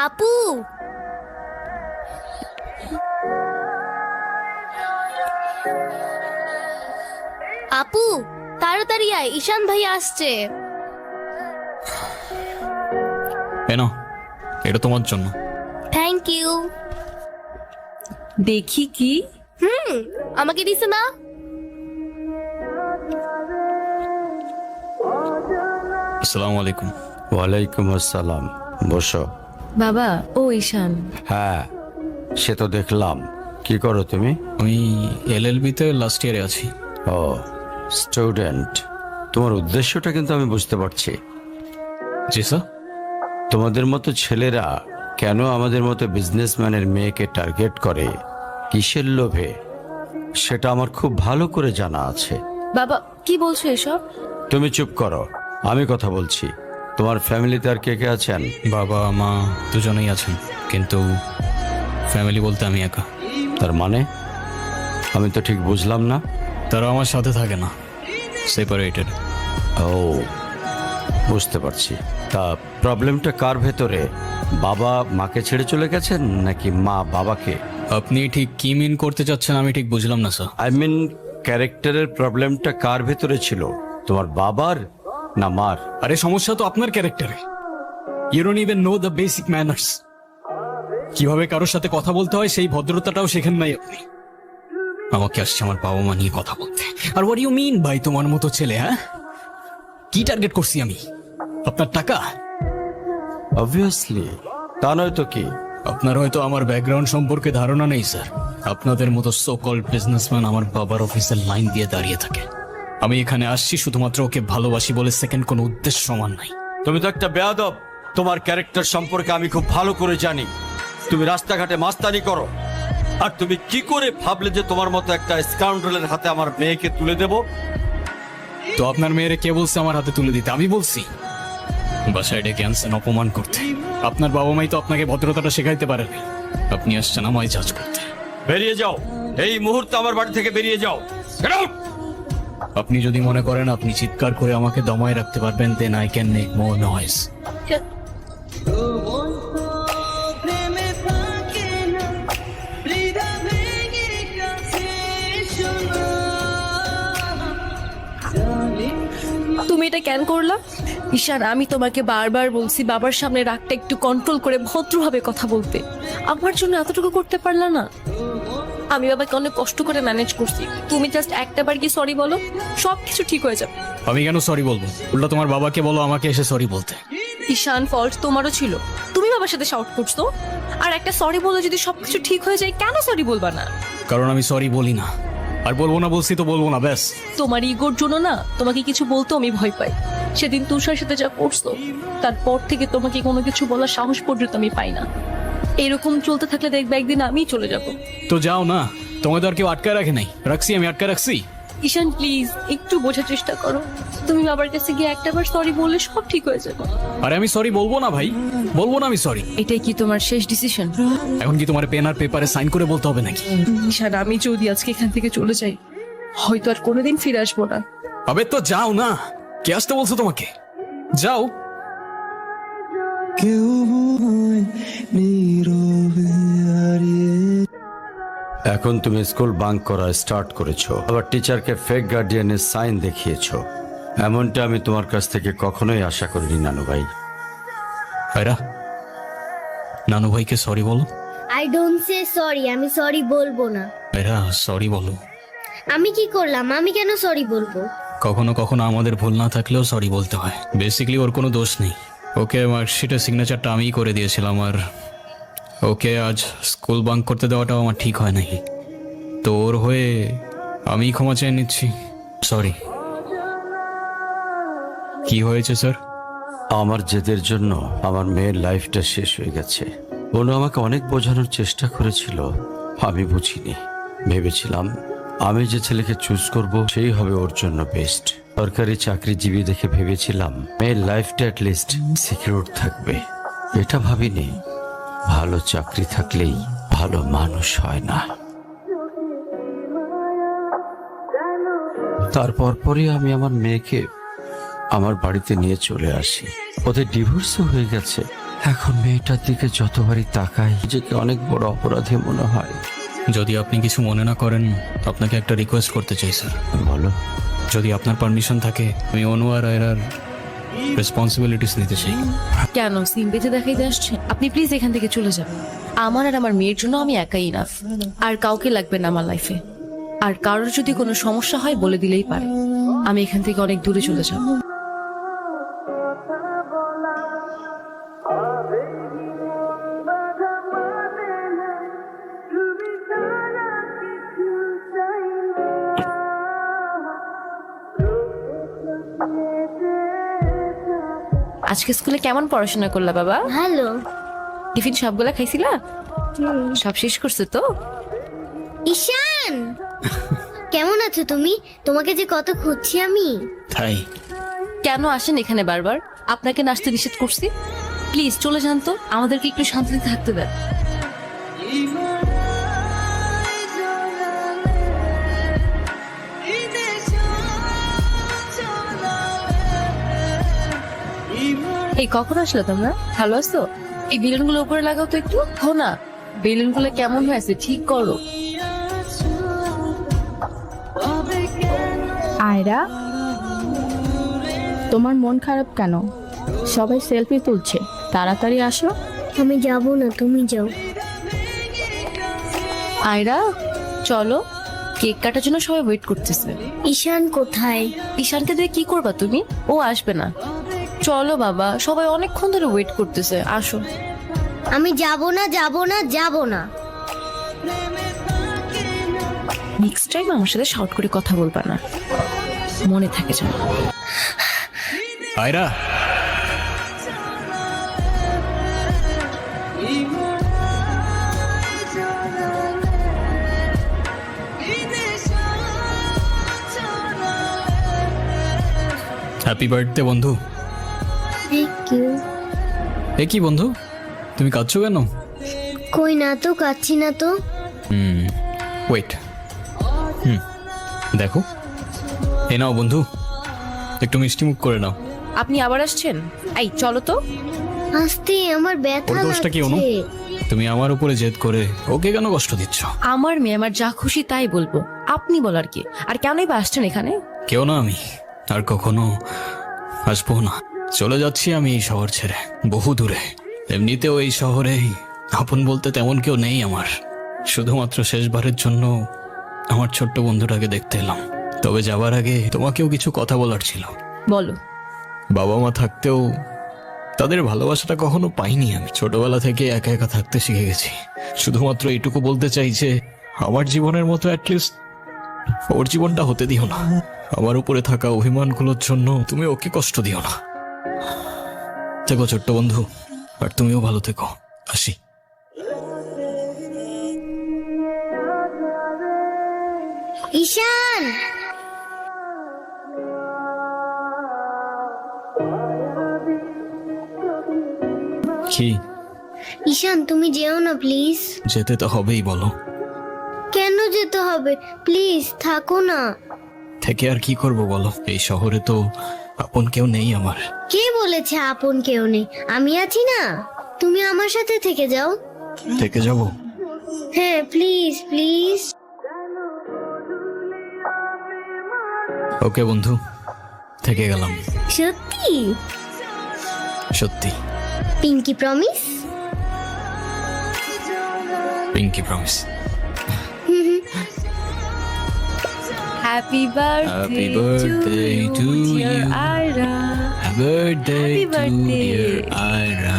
আপু, আপু তাড়াতাড়ি আয়, ঈশান ভাই আসছে। এনো, এটা তোমার জন্য। Thank you. দেখি কি। আমাকে দিছে না? আসসালামু আলাইকুম। ওয়ালাইকুম আসসালাম। বসো। বাবা, ও ঈশান। হ্যাঁ, সে তো দেখলাম। কি করো তুমি? আমি এলএলবি-তে লাস্ট ইয়ারে আছি। ও, স্টুডেন্ট। তোমার উদ্দেশ্যটা কিন্তু আমি বুঝতে পারছি। জি স্যার। তোমাদের মতো ছেলেরা কেন আমাদের মতো বিজনেসম্যানের মেয়েকে টার্গেট করে, কিসের লোভে, সেটা আমার খুব ভালো করে জানা আছে। বাবা, কি বলছো এসব? তুমি চুপ করো, আমি কথা বলছি। তোমার ফ্যামিলিতে আর কে কে আছেন? বাবা মা দুজনেই আছেন, কিন্তু ফ্যামিলি বলতে আমি একা। তার মানে আমি তো ঠিক বুঝলাম না। তারা আমার সাথে থাকে না, সেপারেটেড। ও, বুঝতে পারছি। তা প্রবলেমটা কার ভেতরে? বাবা মাকে ছেড়ে চলে গেছেন নাকি মা বাবাকে? আপনি ঠিক কি মিন করতে চাচ্ছেন আমি ঠিক বুঝলাম না স্যার। আই মিন, ক্যারেক্টারের প্রবলেমটা কার ভেতরে ছিল, তোমার বাবার না মার? আরে সমস্যা তো আপনার ক্যারেক্টারে। You don't even know the basic manners. কিভাবে কারোর সাথে কথা বলতে হয় সেই ভদ্রতাটাও শেখেন নাই আপনি। আমাকে আসছে আমার বাবা মা নিয়ে কথা বলতে। আর হোয়াট ইউ মিন ভাই, তোমার মতো ছেলে? হ্যাঁ, কি টার্গেট করছি আমি? আপনার টাকা? অবভিয়াসলি, তা নয় তো কি? আপনার হয়তো আমার ব্যাকগ্রাউন্ড সম্পর্কে ধারণা নেই স্যার। আপনাদের মতো সো কল্ড বিজনেসম্যান আমার বাবার অফিসের লাইন দিয়ে দাঁড়িয়ে থাকে। আমি এখানে আসছি শুধুমাত্র ওকে ভালোবাসি বলে, সেকেন্ড কোনো উদ্দেশ্য সমান নাই। তুমি তো একটা বেয়াদব। তোমার ক্যারেক্টার সম্পর্কে আমি খুব ভালো করে জানি। তুমি রাস্তাঘাটে মাস্তানি করো, আর তুমি কি করে ভাবলে যে তোমার মতো একটা স্কাউন্ডারের হাতে আমার মেয়েকে তুলে দেব? তো আপনার মেয়েরে কে বলছে আমার হাতে তুলে দিতে? আমি বলছি? বাসায় ডেকে আনছেন অপমান করতে। আপনার বাবা মাই তো আপনাকে ভদ্রতাটা শেখাইতে পারেনি। আপনি আসছেন আমায় জাজ করতে। বেরিয়ে যাও, এই মুহূর্তে আমার বাড়ি থেকে বেরিয়ে যাও। Get out! আপনি যদি মনে করেন আপনি চিৎকার করে আমাকে দমায় রাখতে পারবেন, then I can make more noise. তুমি এটা কেন করলা? ঈশান, আমি তোমাকে বারবার বলছি বাবার সামনে রাগটা একটু কন্ট্রোল করে ভদ্রভাবে কথা বলতে। আমার জন্য এতটুকু করতে পারলা না? আমি বাবাকে অনেক কষ্ট করে ম্যানেজ করছি। তুমি জাস্ট একটা বার কি সরি বলো, সবকিছু ঠিক হয়ে যাবে। আমি কেন সরি বলবো? উল্টা তোমার বাবাকে বলো আমাকে এসে সরি বলতে। ঈশান, ফল্ট তোমারও ছিল। তুমি বাবার সাথে শাউট করছো। আর একটা সরি বলে যদি সবকিছু ঠিক হয়ে যায়, কেন সরি বলবা না? কারণ আমি সরি বলি না, আর বলবো না। বলছি তো বলবো না, ব্যাস। তোমার ইগোর জন্য না তোমাকে কিছু বলতে আমি ভয় পাই। সেদিন তুষার সাথে যা করছো, তারপর থেকে তোমাকে কোনো কিছু বলার সাহস পর্যন্ত আমি পাই না। এরকম চলতে থাকলে দেখবে একদিন আমিই চলে যাব। তো যাও না, তোমাদের আর কেউ আটকায় রাখে নাই। রাখছি, আমি আটকায় রাখছি। ঈশান প্লিজ, একটু বোঝার চেষ্টা করো। তুমি বাবার কাছে গিয়ে একটাবার সরি বললে সব ঠিক হয়ে যাবে। আরে আমি সরি বলবো না ভাই, বলবো না আমি সরি। এটাই কি তোমার শেষ ডিসিশন? এখন কি তোমার পেন আর পেপারে সাইন করে বলতে হবে নাকি? ঈশান, আমি যদি আজকে এখান থেকে চলে যাই, হয়তো আর কোনোদিন ফিরে আসবো না। আবে তো যাও না, কে আসতে বলছো তোমাকে? যাও। এখন তুমি স্কুল বাঙ্ক করা স্টার্ট করেছো, আবার টিচারকে ফেক গার্ডিয়ানের সাইন দেখিয়েছো। এমনটা আমি তোমার কাছ থেকে কখনোই আশা করিনি নানু ভাই। ভাইরা, নানু ভাইকে সরি বলো। আই ডোন্ট সে সরি, আমি সরি বলবো না। ভাইরা সরি বলো। আমি কি করলাম? আমি কেন সরি বলবো? কখনো কখনো আমাদের ভুল না থাকলেও সরি বলতে হয়। বেসিক্যালি ওর কোনো দোষ নেই। ওকে মার্কশিটের সিগনেচারটা আমিই করে দিয়েছিলাম, আর ওকে আজ স্কুল বাঙ্ক করতে দেওয়াটাও আমার ঠিক হয় নাই। তো ওর হয়ে আমি ক্ষমা চেয়ে নিচ্ছি। সরি। কি হয়েছে স্যার? আমার জেদের জন্য আমার মেয়ের লাইফটা শেষ হয়ে গেছে। অনু আমাকে অনেক বোঝানোর চেষ্টা করেছিল, আমি বুঝিনি। ভেবেছিলাম আমি যে ছেলেকে চুজ করব সেই হবে ওর জন্য বেস্ট। সরকারি চাকরিজীবী দেখে ভেবেছিলাম মেয়ের লাইফটা অ্যাটলিস্ট সিকিউর থাকবে। এটা ভাবিনি ভালো চাকরি থাকলেই ভালো মানুষ হয় না। তারপর পরে আমি আমার মেয়েকে আমার বাড়িতে নিয়ে চলে আসি। ওদের ডিভোর্সও হয়ে গেছে। এখন মেয়েটার দিকে যতবারই তাকাই নিজেকে অনেক বড় অপরাধী মনে হয়। যদি আপনি কিছু মনে না করেন, আপনাকে একটা রিকোয়েস্ট করতে চাই স্যার। বলো। যদি আপনার পারমিশন থাকে, আমি অনু আর আয়রার রেসপন্সিবিলিটিস নিতে চাই। কেন সিম বেঁধে দেখাইতে আসছে? আপনি প্লিজ এখান থেকে চলে যান। আমার আর আমার মেয়ের জন্য আমি একাই ইনাফ, আর কাউকে লাগবে না আমার লাইফে। আর কারোর যদি কোনো সমস্যা হয় বলে দিলেই পারে। আমি এখান থেকে অনেক দূরে চলে যাব। আজকে স্কুলে কেমন পড়াশোনা করলা বাবা? ভালো। টিফিন সবগুলা খাইছিলা? সব শেষ করছো তো? ঈশান, কেমন আছো তুমি? তোমাকে যে কত খুঁজছি আমি। তাই কেন আসেন এখানে বারবার? আপনাকে নাচতে নিষেধ করছি? প্লিজ চলে যান তো, আমাদেরকে একটু শান্তিতে থাকতে দেন। এই কখন আসলে তোমরা? ভালো আছো? এই বেলুনগুলো উপরে লাগাও তো একটু। হো না, বেলুনগুলো কেমন হয়েছে ঠিক করো। আয়রা, তোমার মন খারাপ কেন? সবাই সেলফি তুলছে, তাড়াতাড়ি আসো। আমি যাব না, তুমি যাও। আয়রা চলো, কেক কাটার জন্য সবাই ওয়েট করতেছে। ঈশান কোথায়? ঈশানকে দিয়ে কি করবা তুমি? ও আসবে না। চলো বাবা, সবাই অনেকক্ষণ ধরে ওয়েট করতেছে, আসো। আমি যাব না, যাব না, যাব না। নেক্সট টাইম আমার সাথে শর্ট করে কথা বলবা না, মনে থাকে যেন। আয়রা, হ্যাপি বার্থডে বন্ধু। Thank you. এ কি বন্ধু, তুমি কাঁদছো কেন? কই না তো, কাচ্ছি না তো। ওয়েট, দেখো, এ নাও বন্ধু, একটু মিষ্টি মুখ করে নাও। আপনি আবার আসছেন? এই চলো তো। আস্তে, আমার ব্যথা ওর দোষটা কি অনু? লাগছে। তুমি আমার উপরে জেদ করে ওকে কেন কষ্ট দিচ্ছ? আমার মেয়ে, আমার যা খুশি তাই বলবো, আপনি বলার কি? আর কেনই বা আসছেন এখানে? কেউ না, আমি আর কখনো আসবো না। চলে যাচ্ছি আমি এই শহর ছেড়ে, বহু দূরে। এমনিতেও এই শহরে আপন বলতে তেমন কেউ নেই আমার। শুধুমাত্র শেষবারের জন্য আমার ছোট্ট বন্ধুটাকে দেখতে এলাম। তবে যাবার আগে তোমাকেও কিছু কথা বলার ছিল। বলো। বাবা মা থাকতেও তাদের ভালোবাসাটা কখনো পাইনি আমি। ছোটবেলা থেকে একা একা থাকতে শিখে গেছি। শুধুমাত্র এইটুকু বলতে চাই যে আমার জীবনের মতো অ্যাটলিস্ট ওর জীবনটা হতে দিও না। আমার উপরে থাকা অভিমানগুলোর জন্য তুমি ওকে কষ্ট দিও না। থেকো ছোট্ট বন্ধু, আর তুমিও ভালো থেকো। আসি। ঈশান, কি? ঈশান তুমি যেও না প্লিজ। যেতে তো হবেই, বলো। কেন যেতে হবে? প্লিজ থাকো না। থেকে আর কি করব বলো? এই শহরে তো আপন কেউ নেই আমার। কে বলেছে আপন কেউ নেই? আমি আছি না, তুমি আমার সাথে থেকে যাও। থেকে যাব? হ্যাঁ প্লিজ প্লিজ। ওকে বন্ধু, থেকে গেলাম। সত্যি? সত্যি। Pinky promise? Pinky promise. Happy birthday birthday to to dear you. Aira. Happy birthday Happy to birthday. dear Ira.